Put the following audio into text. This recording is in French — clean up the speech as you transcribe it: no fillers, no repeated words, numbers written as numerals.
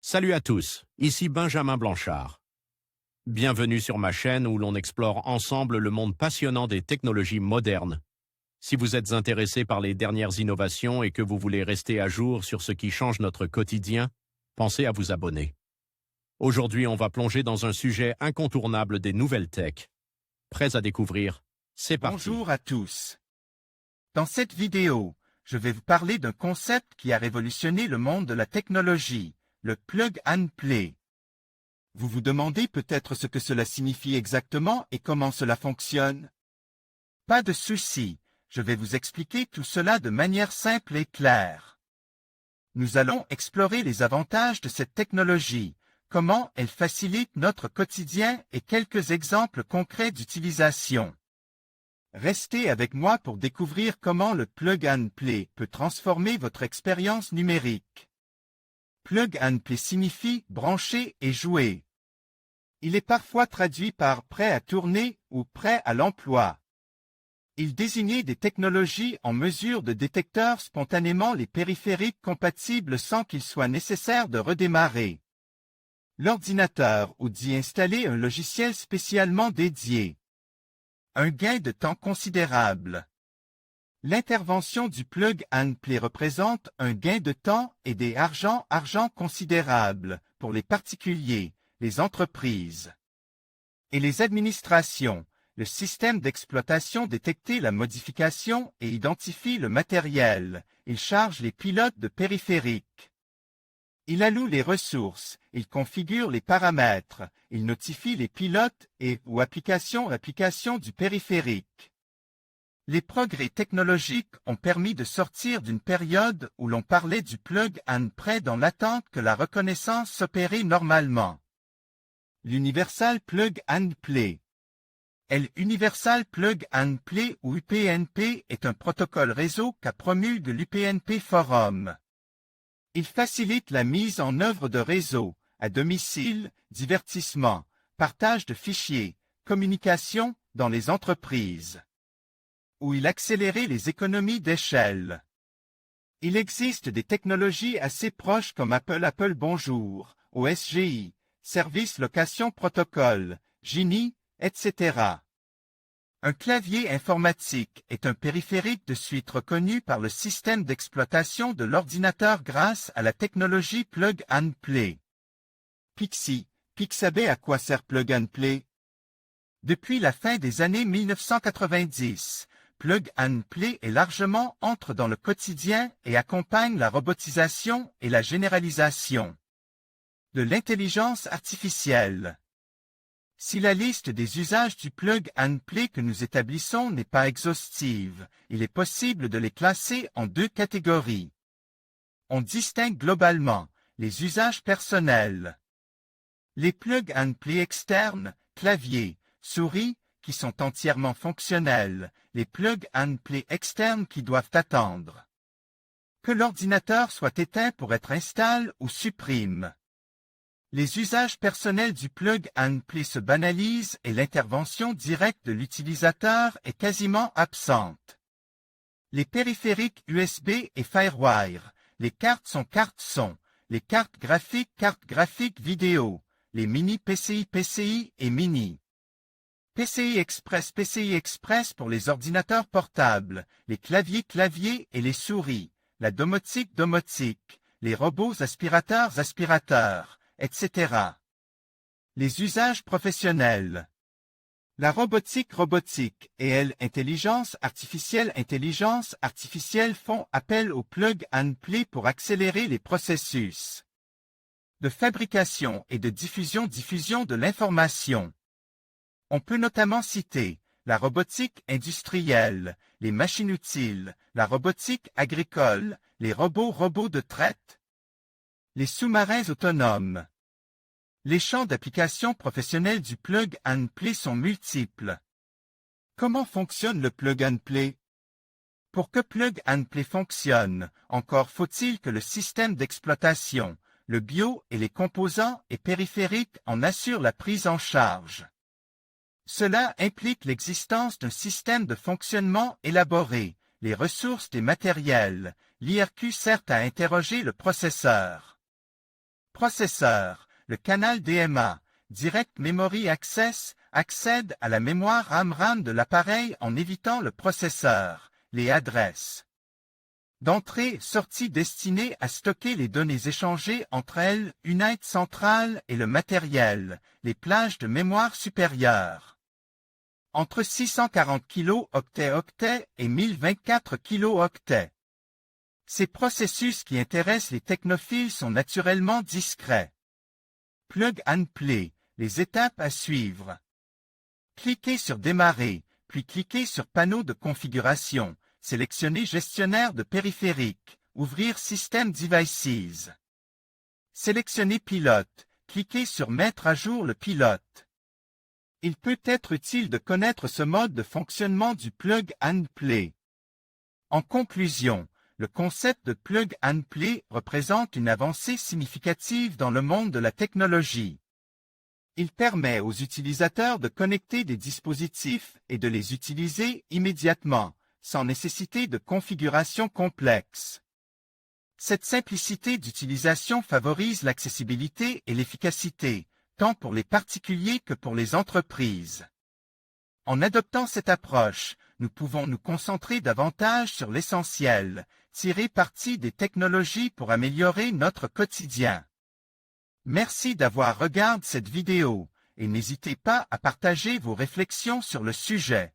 Salut à tous, ici Benjamin Blanchard. Bienvenue sur ma chaîne où l'on explore ensemble le monde passionnant des technologies modernes. Si vous êtes intéressé par les dernières innovations et que vous voulez rester à jour sur ce qui change notre quotidien, pensez à vous abonner. Aujourd'hui, on va plonger dans un sujet incontournable des nouvelles tech. Prêts à découvrir? C'est parti. Bonjour à tous. Dans cette vidéo, je vais vous parler d'un concept qui a révolutionné le monde de la technologie, le plug and play. Vous vous demandez peut-être ce que cela signifie exactement et comment cela fonctionne? Pas de souci, je vais vous expliquer tout cela de manière simple et claire. Nous allons explorer les avantages de cette technologie, comment elle facilite notre quotidien et quelques exemples concrets d'utilisation. Restez avec moi pour découvrir comment le plug and play peut transformer votre expérience numérique. Plug and play signifie brancher et jouer. Il est parfois traduit par prêt à tourner ou prêt à l'emploi. Il désignait des technologies en mesure de détecter spontanément les périphériques compatibles sans qu'il soit nécessaire de redémarrer l'ordinateur ou d'y installer un logiciel spécialement dédié. Un gain de temps considérable. L'intervention du plug and play représente un gain de temps et d'argent considérable pour les particuliers, les entreprises et les administrations. Le système d'exploitation détecte la modification et identifie le matériel. Il charge les pilotes de périphériques. Il alloue les ressources, il configure les paramètres, il notifie les pilotes ou applications du périphérique. Les progrès technologiques ont permis de sortir d'une période où l'on parlait du plug and play dans l'attente que la reconnaissance s'opérait normalement. L'Universal Plug and Play. L'Universal Plug and Play ou UPnP est un protocole réseau qu'a promulgué l'UPnP Forum. Il facilite la mise en œuvre de réseaux, à domicile, divertissement, partage de fichiers, communication dans les entreprises. Où il accélérait les économies d'échelle. Il existe des technologies assez proches comme Apple Bonjour, OSGI, Service Location Protocol, Gini, etc. Un clavier informatique est un périphérique de suite reconnu par le système d'exploitation de l'ordinateur grâce à la technologie Plug and Play. Pixabay, à quoi sert Plug and Play? Depuis la fin des années 1990, Plug and Play est largement entré dans le quotidien et accompagne la robotisation et la généralisation de l'intelligence artificielle. Si la liste des usages du plug and play que nous établissons n'est pas exhaustive, il est possible de les classer en deux catégories. On distingue globalement les usages personnels. Les plug and play externes, clavier, souris, qui sont entièrement fonctionnels, les plug and play externes qui doivent attendre que l'ordinateur soit éteint pour être installé ou supprime. Les usages personnels du plug and play se banalisent et l'intervention directe de l'utilisateur est quasiment absente. Les périphériques USB et FireWire, les cartes sont cartes son, les cartes graphiques vidéo, les mini PCI et mini PCI Express pour les ordinateurs portables, les claviers et les souris, la domotique, les robots aspirateurs, etc. Les usages professionnels. La robotique et l'intelligence artificielle font appel au plug and play pour accélérer les processus de fabrication et de diffusion de l'information. On peut notamment citer la robotique industrielle, les machines utiles, la robotique agricole, les robots de traite, les sous-marins autonomes. Les champs d'application professionnels du plug and play sont multiples. Comment fonctionne le plug and play? Pour que plug and play fonctionne, encore faut-il que le système d'exploitation, le BIOS et les composants et périphériques en assurent la prise en charge. Cela implique l'existence d'un système de fonctionnement élaboré, les ressources des matériels, l'IRQ sert à interroger le processeur. processeur, le canal DMA, Direct Memory Access, accède à la mémoire RAM de l'appareil en évitant le processeur, les adresses d'entrée-sortie destinées à stocker les données échangées entre elles, UNIT centrale et le matériel, les plages de mémoire supérieure. Entre 640 kilo-octets et 1024 kilo-octets. Ces processus qui intéressent les technophiles sont naturellement discrets. Plug and Play, les étapes à suivre. Cliquez sur Démarrer, puis cliquez sur Panneau de configuration, sélectionnez Gestionnaire de périphériques, ouvrir System Devices. Sélectionnez Pilote, cliquez sur Mettre à jour le pilote. Il peut être utile de connaître ce mode de fonctionnement du Plug and Play. En conclusion, le concept de Plug and Play représente une avancée significative dans le monde de la technologie. Il permet aux utilisateurs de connecter des dispositifs et de les utiliser immédiatement, sans nécessité de configuration complexe. Cette simplicité d'utilisation favorise l'accessibilité et l'efficacité, tant pour les particuliers que pour les entreprises. En adoptant cette approche, nous pouvons nous concentrer davantage sur l'essentiel, tirer parti des technologies pour améliorer notre quotidien. Merci d'avoir regardé cette vidéo et n'hésitez pas à partager vos réflexions sur le sujet.